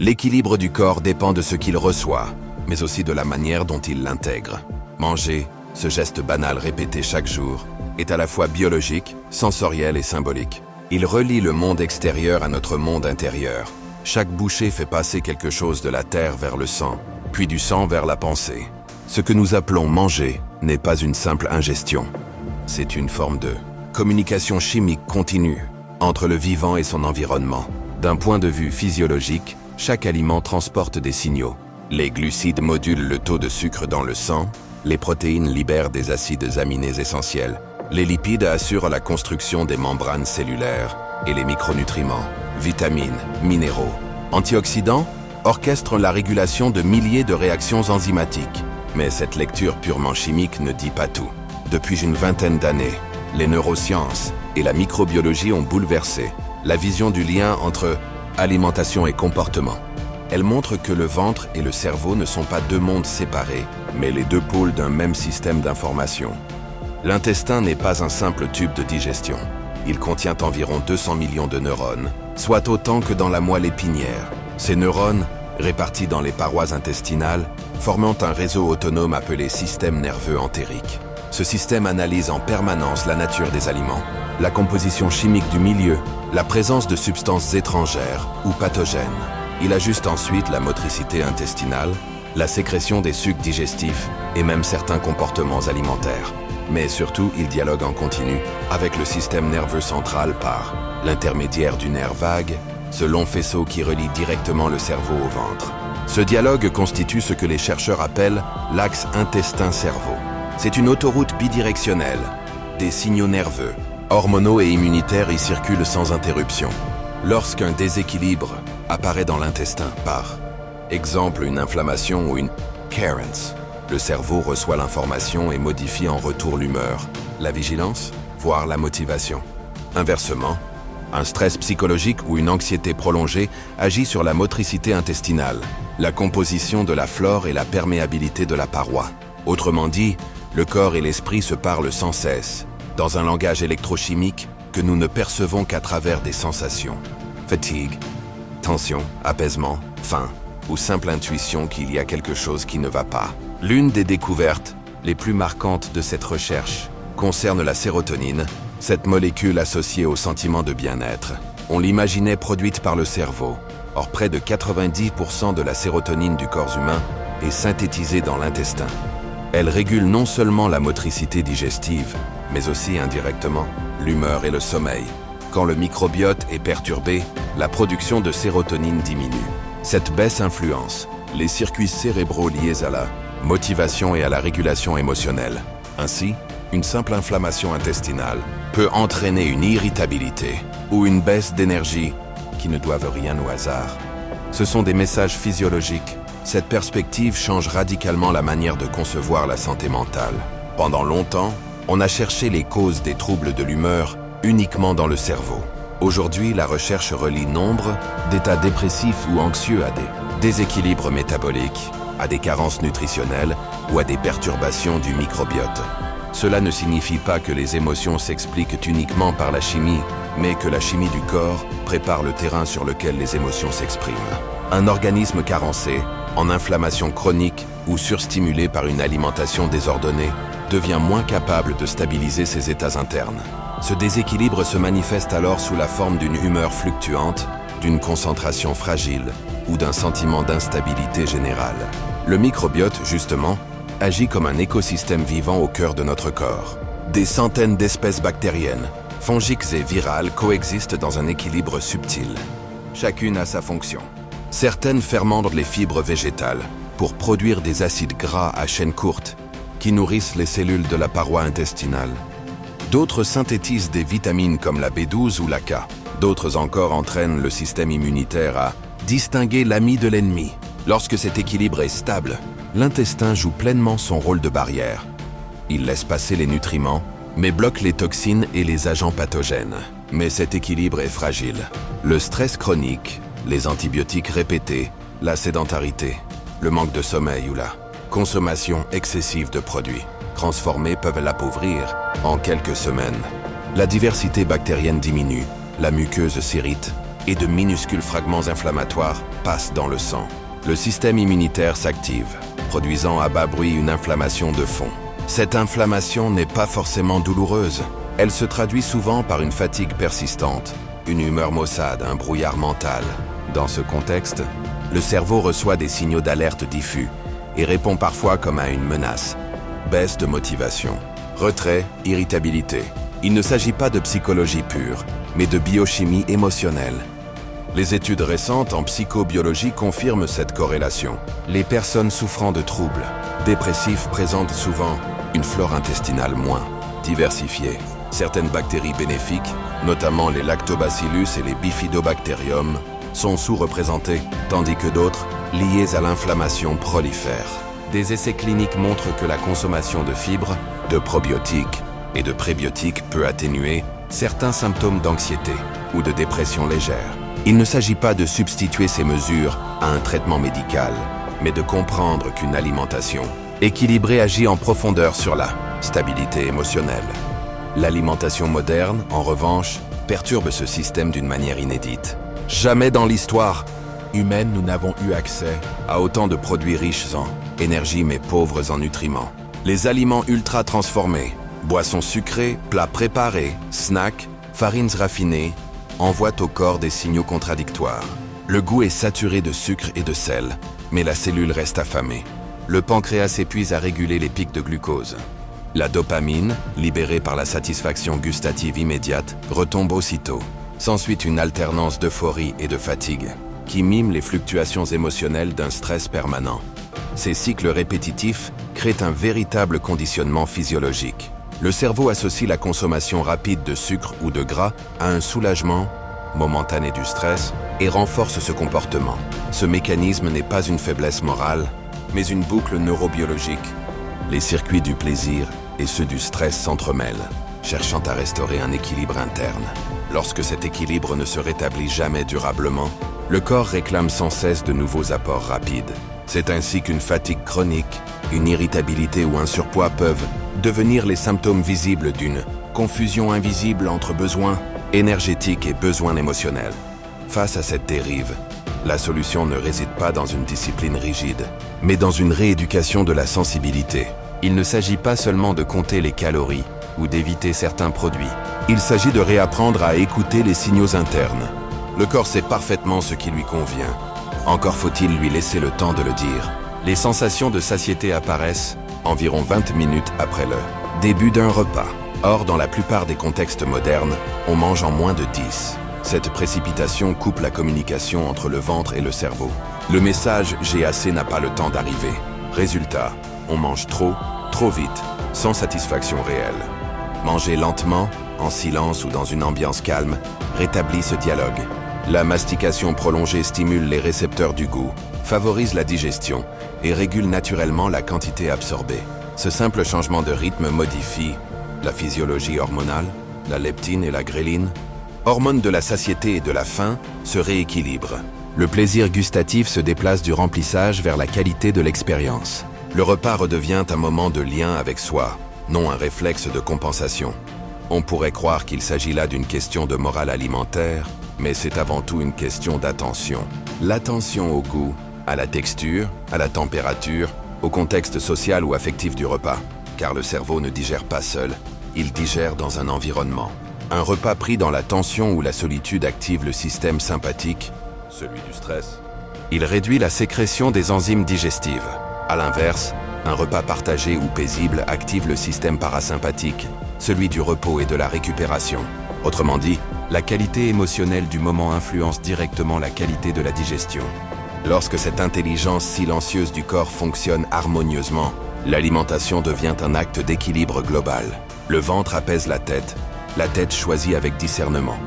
L'équilibre du corps dépend de ce qu'il reçoit, mais aussi de la manière dont il l'intègre. Manger, ce geste banal répété chaque jour, est à la fois biologique, sensoriel et symbolique. Il relie le monde extérieur à notre monde intérieur. Chaque bouchée fait passer quelque chose de la terre vers le sang, puis du sang vers la pensée. Ce que nous appelons manger n'est pas une simple ingestion. C'est une forme de communication chimique continue entre le vivant et son environnement. D'un point de vue physiologique, chaque aliment transporte des signaux. Les glucides modulent le taux de sucre dans le sang, les protéines libèrent des acides aminés essentiels, les lipides assurent la construction des membranes cellulaires et les micronutriments, vitamines, minéraux, antioxydants orchestrent la régulation de milliers de réactions enzymatiques. Mais cette lecture purement chimique ne dit pas tout. Depuis une vingtaine d'années, les neurosciences et la microbiologie ont bouleversé la vision du lien entre alimentation et comportement. Elles montrent que le ventre et le cerveau ne sont pas deux mondes séparés, mais les deux pôles d'un même système d'information. L'intestin n'est pas un simple tube de digestion. Il contient environ 200 millions de neurones, soit autant que dans la moelle épinière. Ces neurones, répartis dans les parois intestinales, formant un réseau autonome appelé système nerveux entérique. Ce système analyse en permanence la nature des aliments, la composition chimique du milieu, la présence de substances étrangères ou pathogènes. Il ajuste ensuite la motricité intestinale, la sécrétion des sucs digestifs et même certains comportements alimentaires. Mais surtout, il dialogue en continu avec le système nerveux central par l'intermédiaire du nerf vague, ce long faisceau qui relie directement le cerveau au ventre. Ce dialogue constitue ce que les chercheurs appellent l'axe intestin-cerveau. C'est une autoroute bidirectionnelle. Des signaux nerveux, hormonaux et immunitaires y circulent sans interruption. Lorsqu'un déséquilibre apparaît dans l'intestin par exemple une inflammation ou une carence, le cerveau reçoit l'information et modifie en retour l'humeur, la vigilance, voire la motivation. Inversement, un stress psychologique ou une anxiété prolongée agit sur la motricité intestinale, la composition de la flore et la perméabilité de la paroi. Autrement dit, le corps et l'esprit se parlent sans cesse, dans un langage électrochimique que nous ne percevons qu'à travers des sensations. Fatigue, tension, apaisement, faim ou simple intuition qu'il y a quelque chose qui ne va pas. L'une des découvertes les plus marquantes de cette recherche concerne la sérotonine, cette molécule associée au sentiment de bien-être. On l'imaginait produite par le cerveau. Or, près de 90% de la sérotonine du corps humain est synthétisée dans l'intestin. Elle régule non seulement la motricité digestive, mais aussi indirectement l'humeur et le sommeil. Quand le microbiote est perturbé, la production de sérotonine diminue. Cette baisse influence les circuits cérébraux liés à la motivation et à la régulation émotionnelle. Ainsi, une simple inflammation intestinale peut entraîner une irritabilité ou une baisse d'énergie qui ne doivent rien au hasard. Ce sont des messages physiologiques. Cette perspective change radicalement la manière de concevoir la santé mentale. Pendant longtemps, on a cherché les causes des troubles de l'humeur uniquement dans le cerveau. Aujourd'hui, la recherche relie nombre d'états dépressifs ou anxieux à des déséquilibres métaboliques, à des carences nutritionnelles ou à des perturbations du microbiote. Cela ne signifie pas que les émotions s'expliquent uniquement par la chimie, mais que la chimie du corps prépare le terrain sur lequel les émotions s'expriment. Un organisme carencé, en inflammation chronique ou surstimulé par une alimentation désordonnée, devient moins capable de stabiliser ses états internes. Ce déséquilibre se manifeste alors sous la forme d'une humeur fluctuante, d'une concentration fragile ou d'un sentiment d'instabilité générale. Le microbiote, justement, agit comme un écosystème vivant au cœur de notre corps. Des centaines d'espèces bactériennes, fongiques et virales coexistent dans un équilibre subtil. Chacune a sa fonction. Certaines fermentent les fibres végétales pour produire des acides gras à chaîne courte qui nourrissent les cellules de la paroi intestinale. D'autres synthétisent des vitamines comme la B12 ou la K. D'autres encore entraînent le système immunitaire à distinguer l'ami de l'ennemi. Lorsque cet équilibre est stable, l'intestin joue pleinement son rôle de barrière. Il laisse passer les nutriments, mais bloque les toxines et les agents pathogènes. Mais cet équilibre est fragile. Le stress chronique, les antibiotiques répétés, la sédentarité, le manque de sommeil ou la consommation excessive de produits transformés peuvent l'appauvrir en quelques semaines. La diversité bactérienne diminue, la muqueuse s'irrite et de minuscules fragments inflammatoires passent dans le sang. Le système immunitaire s'active, produisant à bas bruit une inflammation de fond. Cette inflammation n'est pas forcément douloureuse. Elle se traduit souvent par une fatigue persistante, une humeur maussade, un brouillard mental. Dans ce contexte, le cerveau reçoit des signaux d'alerte diffus et répond parfois comme à une menace. Baisse de motivation, retrait, irritabilité. Il ne s'agit pas de psychologie pure, mais de biochimie émotionnelle. Les études récentes en psychobiologie confirment cette corrélation. Les personnes souffrant de troubles dépressifs présentent souvent une flore intestinale moins diversifiée. Certaines bactéries bénéfiques, notamment les lactobacillus et les bifidobacterium, sont sous-représentées, tandis que d'autres, liées à l'inflammation, prolifèrent. Des essais cliniques montrent que la consommation de fibres, de probiotiques et de prébiotiques peut atténuer certains symptômes d'anxiété ou de dépression légère. Il ne s'agit pas de substituer ces mesures à un traitement médical, mais de comprendre qu'une alimentation équilibrée agit en profondeur sur la stabilité émotionnelle. L'alimentation moderne, en revanche, perturbe ce système d'une manière inédite. Jamais dans l'histoire humaine, nous n'avons eu accès à autant de produits riches en énergie mais pauvres en nutriments. Les aliments ultra transformés, boissons sucrées, plats préparés, snacks, farines raffinées, envoient au corps des signaux contradictoires. Le goût est saturé de sucre et de sel, mais la cellule reste affamée. Le pancréas s'épuise à réguler les pics de glucose. La dopamine, libérée par la satisfaction gustative immédiate, retombe aussitôt. S'ensuit une alternance d'euphorie et de fatigue, qui mime les fluctuations émotionnelles d'un stress permanent. Ces cycles répétitifs créent un véritable conditionnement physiologique. Le cerveau associe la consommation rapide de sucre ou de gras à un soulagement momentané du stress et renforce ce comportement. Ce mécanisme n'est pas une faiblesse morale, mais une boucle neurobiologique. Les circuits du plaisir et ceux du stress s'entremêlent, cherchant à restaurer un équilibre interne. Lorsque cet équilibre ne se rétablit jamais durablement, le corps réclame sans cesse de nouveaux apports rapides. C'est ainsi qu'une fatigue chronique, une irritabilité ou un surpoids peuvent devenir les symptômes visibles d'une confusion invisible entre besoins énergétiques et besoins émotionnels. Face à cette dérive, la solution ne réside pas dans une discipline rigide, mais dans une rééducation de la sensibilité. Il ne s'agit pas seulement de compter les calories ou d'éviter certains produits. Il s'agit de réapprendre à écouter les signaux internes. Le corps sait parfaitement ce qui lui convient. Encore faut-il lui laisser le temps de le dire. Les sensations de satiété apparaissent environ 20 minutes après le début d'un repas. Or, dans la plupart des contextes modernes, on mange en moins de 10. Cette précipitation coupe la communication entre le ventre et le cerveau. Le message « j'ai assez » n'a pas le temps d'arriver. Résultat, on mange trop vite, sans satisfaction réelle. Manger lentement, en silence ou dans une ambiance calme, rétablit ce dialogue. La mastication prolongée stimule les récepteurs du goût, favorise la digestion et régule naturellement la quantité absorbée. Ce simple changement de rythme modifie la physiologie hormonale, la leptine et la gréline, hormones de la satiété et de la faim, se rééquilibrent. Le plaisir gustatif se déplace du remplissage vers la qualité de l'expérience. Le repas redevient un moment de lien avec soi, non un réflexe de compensation. On pourrait croire qu'il s'agit là d'une question de morale alimentaire, mais c'est avant tout une question d'attention. L'attention au goût, à la texture, à la température, au contexte social ou affectif du repas. Car le cerveau ne digère pas seul, il digère dans un environnement. Un repas pris dans la tension ou la solitude active le système sympathique, celui du stress. Il réduit la sécrétion des enzymes digestives. À l'inverse, un repas partagé ou paisible active le système parasympathique, celui du repos et de la récupération. Autrement dit, la qualité émotionnelle du moment influence directement la qualité de la digestion. Lorsque cette intelligence silencieuse du corps fonctionne harmonieusement, l'alimentation devient un acte d'équilibre global. Le ventre apaise la tête choisit avec discernement,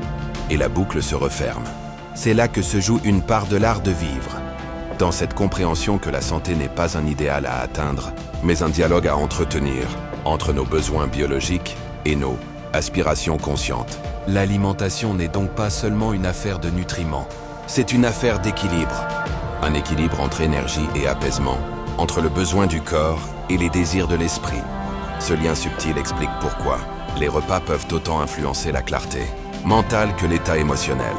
et la boucle se referme. C'est là que se joue une part de l'art de vivre. Dans cette compréhension que la santé n'est pas un idéal à atteindre, mais un dialogue à entretenir entre nos besoins biologiques et nos aspirations conscientes. L'alimentation n'est donc pas seulement une affaire de nutriments, c'est une affaire d'équilibre. Un équilibre entre énergie et apaisement, entre le besoin du corps et les désirs de l'esprit. Ce lien subtil explique pourquoi les repas peuvent autant influencer la clarté mentale que l'état émotionnel.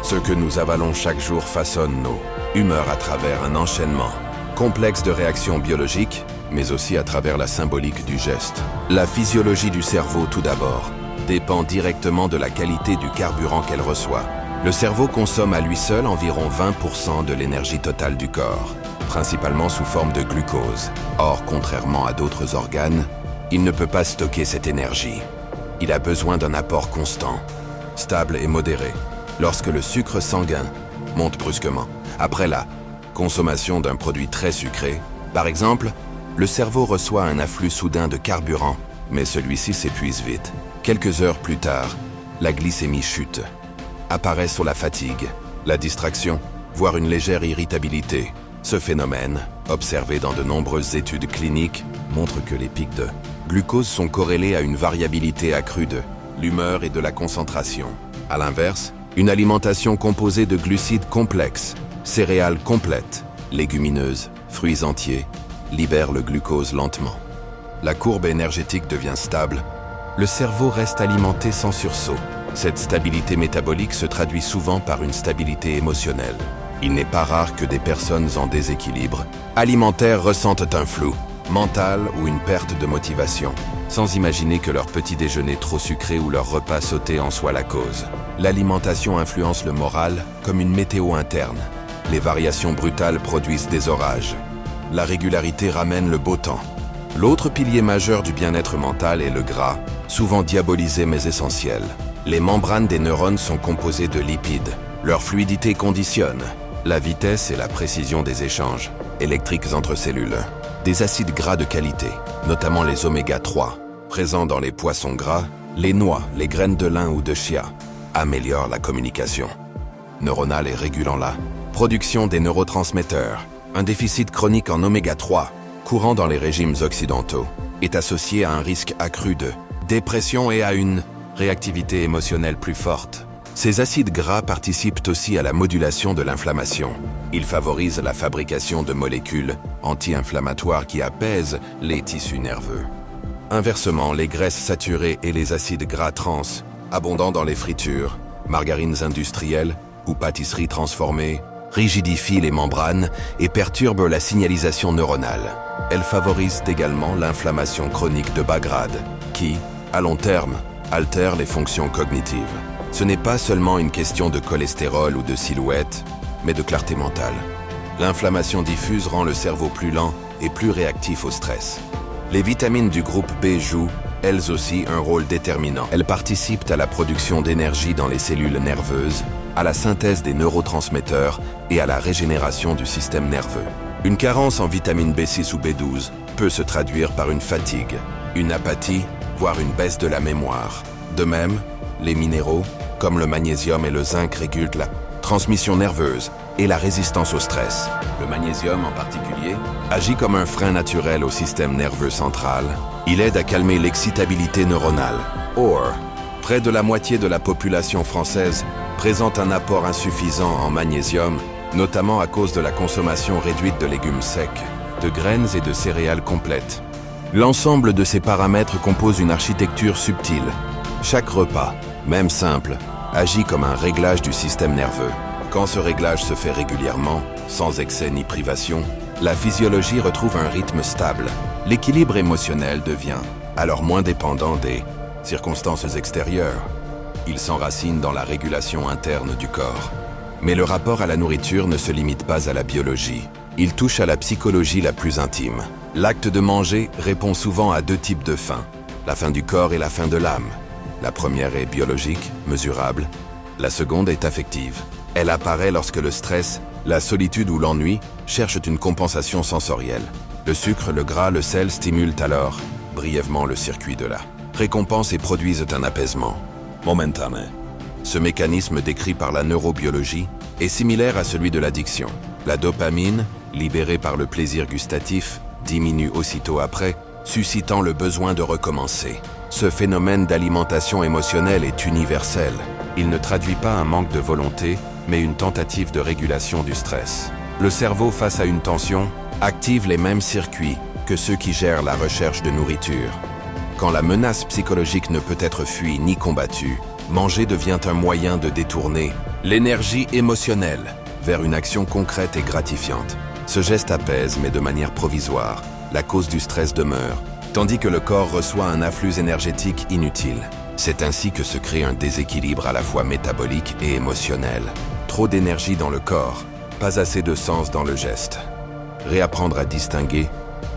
Ce que nous avalons chaque jour façonne nos humeurs à travers un enchaînement complexe de réactions biologiques, mais aussi à travers la symbolique du geste. La physiologie du cerveau, tout d'abord, dépend directement de la qualité du carburant qu'elle reçoit. Le cerveau consomme à lui seul environ 20% de l'énergie totale du corps, principalement sous forme de glucose. Or, contrairement à d'autres organes, il ne peut pas stocker cette énergie. Il a besoin d'un apport constant, stable et modéré, lorsque le sucre sanguin monte brusquement. Après la consommation d'un produit très sucré, par exemple, le cerveau reçoit un afflux soudain de carburant, mais celui-ci s'épuise vite. Quelques heures plus tard, la glycémie chute. Apparaît sur la fatigue, la distraction, voire une légère irritabilité. Ce phénomène, observé dans de nombreuses études cliniques, montre que les pics de glucose sont corrélés à une variabilité accrue de l'humeur et de la concentration. À l'inverse, une alimentation composée de glucides complexes, céréales complètes, légumineuses, fruits entiers, libère le glucose lentement. La courbe énergétique devient stable. Le cerveau reste alimenté sans sursaut. Cette stabilité métabolique se traduit souvent par une stabilité émotionnelle. Il n'est pas rare que des personnes en déséquilibre alimentaire ressentent un flou mental ou une perte de motivation, sans imaginer que leur petit déjeuner trop sucré ou leur repas sauté en soit la cause. L'alimentation influence le moral comme une météo interne. Les variations brutales produisent des orages. La régularité ramène le beau temps. L'autre pilier majeur du bien-être mental est le gras, souvent diabolisé mais essentiel. Les membranes des neurones sont composées de lipides. Leur fluidité conditionne la vitesse et la précision des échanges électriques entre cellules. Des acides gras de qualité, notamment les oméga 3, présents dans les poissons gras, les noix, les graines de lin ou de chia, améliorent la communication neuronale et régulant la production des neurotransmetteurs. Un déficit chronique en oméga 3, courant dans les régimes occidentaux, est associé à un risque accru de dépression et à une réactivité émotionnelle plus forte. Ces acides gras participent aussi à la modulation de l'inflammation. Ils favorisent la fabrication de molécules anti-inflammatoires qui apaisent les tissus nerveux. Inversement, les graisses saturées et les acides gras trans, abondants dans les fritures, margarines industrielles ou pâtisseries transformées, rigidifient les membranes et perturbent la signalisation neuronale. Elles favorisent également l'inflammation chronique de bas grade, qui, à long terme, altère les fonctions cognitives. Ce n'est pas seulement une question de cholestérol ou de silhouette, mais de clarté mentale. L'inflammation diffuse rend le cerveau plus lent et plus réactif au stress. Les vitamines du groupe B jouent, elles aussi, un rôle déterminant. Elles participent à la production d'énergie dans les cellules nerveuses, à la synthèse des neurotransmetteurs et à la régénération du système nerveux. Une carence en vitamine B6 ou B12 peut se traduire par une fatigue, une apathie, voire une baisse de la mémoire. De même, les minéraux, comme le magnésium et le zinc, régulent la transmission nerveuse et la résistance au stress. Le magnésium en particulier agit comme un frein naturel au système nerveux central. Il aide à calmer l'excitabilité neuronale. Or, près de la moitié de la population française présente un apport insuffisant en magnésium, notamment à cause de la consommation réduite de légumes secs, de graines et de céréales complètes. L'ensemble de ces paramètres compose une architecture subtile. Chaque repas, même simple, agit comme un réglage du système nerveux. Quand ce réglage se fait régulièrement, sans excès ni privation, la physiologie retrouve un rythme stable. L'équilibre émotionnel devient alors moins dépendant des circonstances extérieures. Il s'enracine dans la régulation interne du corps. Mais le rapport à la nourriture ne se limite pas à la biologie. Il touche à la psychologie la plus intime. L'acte de manger répond souvent à deux types de faim, la faim du corps et la faim de l'âme. La première est biologique, mesurable. La seconde est affective. Elle apparaît lorsque le stress, la solitude ou l'ennui cherchent une compensation sensorielle. Le sucre, le gras, le sel stimulent alors brièvement le circuit de la récompense et produisent un apaisement momentané. Ce mécanisme décrit par la neurobiologie est similaire à celui de l'addiction. La dopamine, libérée par le plaisir gustatif, diminue aussitôt après, suscitant le besoin de recommencer. Ce phénomène d'alimentation émotionnelle est universel. Il ne traduit pas un manque de volonté, mais une tentative de régulation du stress. Le cerveau, face à une tension, active les mêmes circuits que ceux qui gèrent la recherche de nourriture. Quand la menace psychologique ne peut être fuie ni combattue, manger devient un moyen de détourner L'énergie émotionnelle, vers une action concrète et gratifiante. Ce geste apaise, mais de manière provisoire. La cause du stress demeure, tandis que le corps reçoit un afflux énergétique inutile. C'est ainsi que se crée un déséquilibre à la fois métabolique et émotionnel. Trop d'énergie dans le corps, pas assez de sens dans le geste. Réapprendre à distinguer,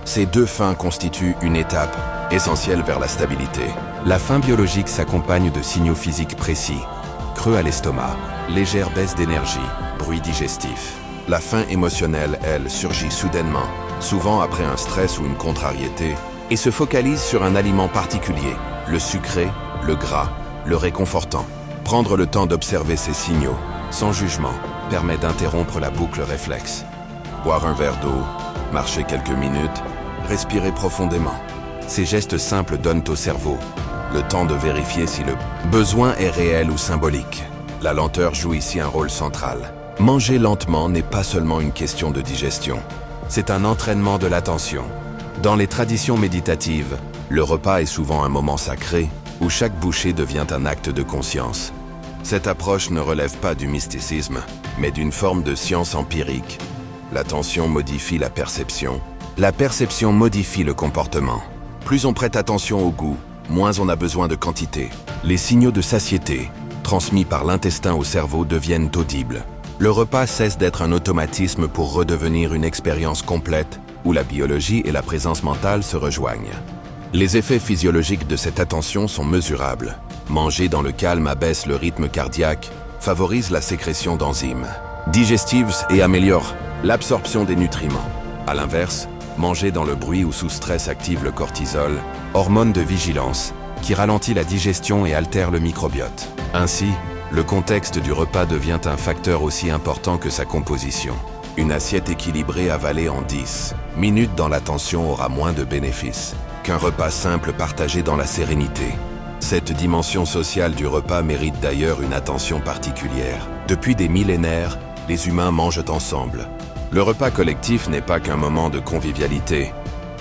ces deux fins constituent une étape essentielle vers la stabilité. La faim biologique s'accompagne de signaux physiques précis. Creux à l'estomac, légère baisse d'énergie, bruit digestif. La faim émotionnelle, elle, surgit soudainement, souvent après un stress ou une contrariété, et se focalise sur un aliment particulier, le sucré, le gras, le réconfortant. Prendre le temps d'observer ces signaux, sans jugement, permet d'interrompre la boucle réflexe. Boire un verre d'eau, marcher quelques minutes, respirer profondément. Ces gestes simples donnent au cerveau le temps de vérifier si le besoin est réel ou symbolique. La lenteur joue ici un rôle central. Manger lentement n'est pas seulement une question de digestion, c'est un entraînement de l'attention. Dans les traditions méditatives, le repas est souvent un moment sacré où chaque bouchée devient un acte de conscience. Cette approche ne relève pas du mysticisme, mais d'une forme de science empirique. L'attention modifie la perception modifie le comportement. Plus on prête attention au goût, moins on a besoin de quantité. Les signaux de satiété, transmis par l'intestin au cerveau, deviennent audibles. Le repas cesse d'être un automatisme pour redevenir une expérience complète où la biologie et la présence mentale se rejoignent. Les effets physiologiques de cette attention sont mesurables. Manger dans le calme abaisse le rythme cardiaque, favorise la sécrétion d'enzymes digestives et améliore l'absorption des nutriments. À l'inverse, manger dans le bruit ou sous stress active le cortisol, hormone de vigilance, qui ralentit la digestion et altère le microbiote. Ainsi, le contexte du repas devient un facteur aussi important que sa composition. Une assiette équilibrée avalée en 10 minutes dans l'attention aura moins de bénéfices qu'un repas simple partagé dans la sérénité. Cette dimension sociale du repas mérite d'ailleurs une attention particulière. Depuis des millénaires, les humains mangent ensemble. Le repas collectif n'est pas qu'un moment de convivialité,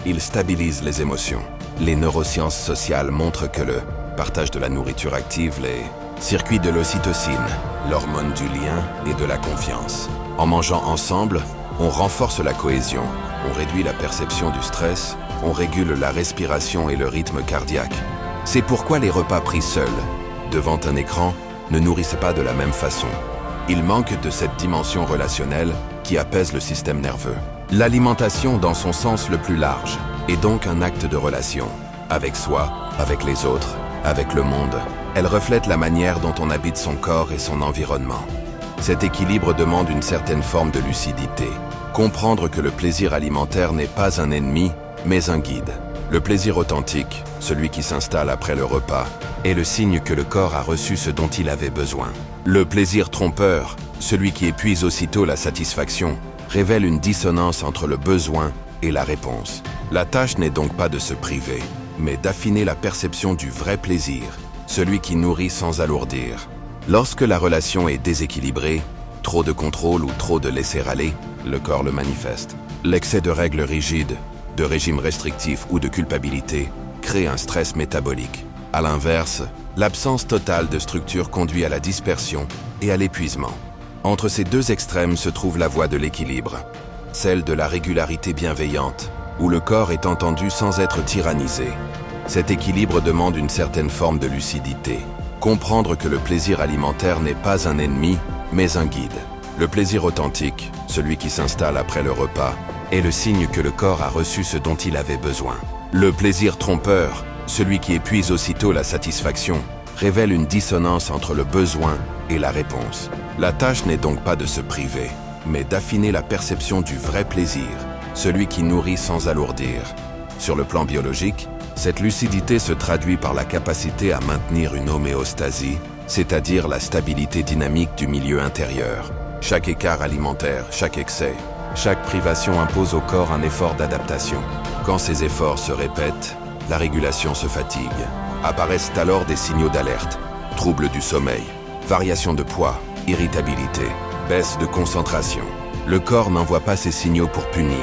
il stabilise les émotions. Les neurosciences sociales montrent que le partage de la nourriture active les circuits de l'ocytocine, l'hormone du lien et de la confiance. En mangeant ensemble, on renforce la cohésion, on réduit la perception du stress, on régule la respiration et le rythme cardiaque. C'est pourquoi les repas pris seuls, devant un écran, ne nourrissent pas de la même façon. Ils manquent de cette dimension relationnelle qui apaise le système nerveux. L'alimentation, dans son sens le plus large, est donc un acte de relation, avec soi, avec les autres, avec le monde. Elle reflète la manière dont on habite son corps et son environnement. Cet équilibre demande une certaine forme de lucidité. Comprendre que le plaisir alimentaire n'est pas un ennemi, mais un guide. Le plaisir authentique, celui qui s'installe après le repas, est le signe que le corps a reçu ce dont il avait besoin. Le plaisir trompeur, celui qui épuise aussitôt la satisfaction, révèle une dissonance entre le besoin et la réponse. La tâche n'est donc pas de se priver, mais d'affiner la perception du vrai plaisir, celui qui nourrit sans alourdir. Lorsque la relation est déséquilibrée, trop de contrôle ou trop de laisser-aller, le corps le manifeste. L'excès de règles rigides, de régimes restrictifs ou de culpabilité crée un stress métabolique. À l'inverse, l'absence totale de structure conduit à la dispersion et à l'épuisement. Entre ces deux extrêmes se trouve la voie de l'équilibre, celle de la régularité bienveillante, où le corps est entendu sans être tyrannisé. Cet équilibre demande une certaine forme de lucidité. Comprendre que le plaisir alimentaire n'est pas un ennemi, mais un guide. Le plaisir authentique, celui qui s'installe après le repas, est le signe que le corps a reçu ce dont il avait besoin. Le plaisir trompeur, celui qui épuise aussitôt la satisfaction, révèle une dissonance entre le besoin et la réponse. La tâche n'est donc pas de se priver, mais d'affiner la perception du vrai plaisir, celui qui nourrit sans alourdir. Sur le plan biologique, cette lucidité se traduit par la capacité à maintenir une homéostasie, c'est-à-dire la stabilité dynamique du milieu intérieur. Chaque écart alimentaire, chaque excès, chaque privation impose au corps un effort d'adaptation. Quand ces efforts se répètent, la régulation se fatigue. Apparaissent alors des signaux d'alerte, troubles du sommeil, variation de poids, irritabilité, baisse de concentration. Le corps n'envoie pas ces signaux pour punir,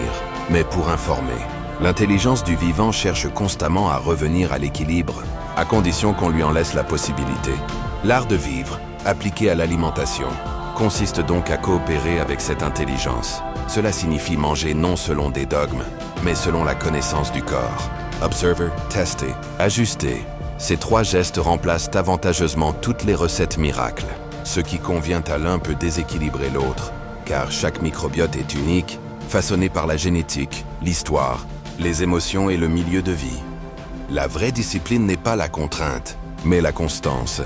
mais pour informer. L'intelligence du vivant cherche constamment à revenir à l'équilibre, à condition qu'on lui en laisse la possibilité. L'art de vivre, appliqué à l'alimentation, consiste donc à coopérer avec cette intelligence. Cela signifie manger non selon des dogmes, mais selon la connaissance du corps. Observer, tester, ajuster. Ces 3 gestes remplacent avantageusement toutes les recettes miracles. Ce qui convient à l'un peut déséquilibrer l'autre, car chaque microbiote est unique, façonné par la génétique, l'histoire, les émotions et le milieu de vie. La vraie discipline n'est pas la contrainte, mais la constance.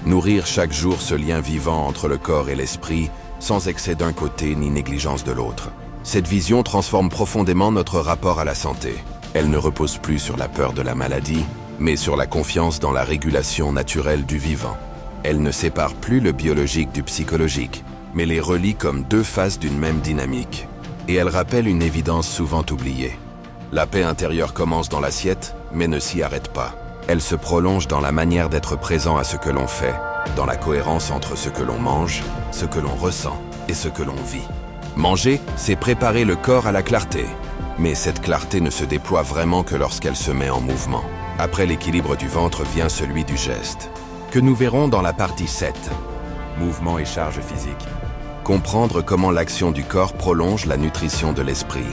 Nourrir chaque jour ce lien vivant entre le corps et l'esprit, sans excès d'un côté ni négligence de l'autre. Cette vision transforme profondément notre rapport à la santé. Elle ne repose plus sur la peur de la maladie, mais sur la confiance dans la régulation naturelle du vivant. Elle ne sépare plus le biologique du psychologique, mais les relie comme 2 faces d'une même dynamique. Et elle rappelle une évidence souvent oubliée. La paix intérieure commence dans l'assiette, mais ne s'y arrête pas. Elle se prolonge dans la manière d'être présent à ce que l'on fait, dans la cohérence entre ce que l'on mange, ce que l'on ressent et ce que l'on vit. Manger, c'est préparer le corps à la clarté. Mais cette clarté ne se déploie vraiment que lorsqu'elle se met en mouvement. Après l'équilibre du ventre vient celui du geste, que nous verrons dans la partie 7. Mouvement et charge physique. Comprendre comment l'action du corps prolonge la nutrition de l'esprit.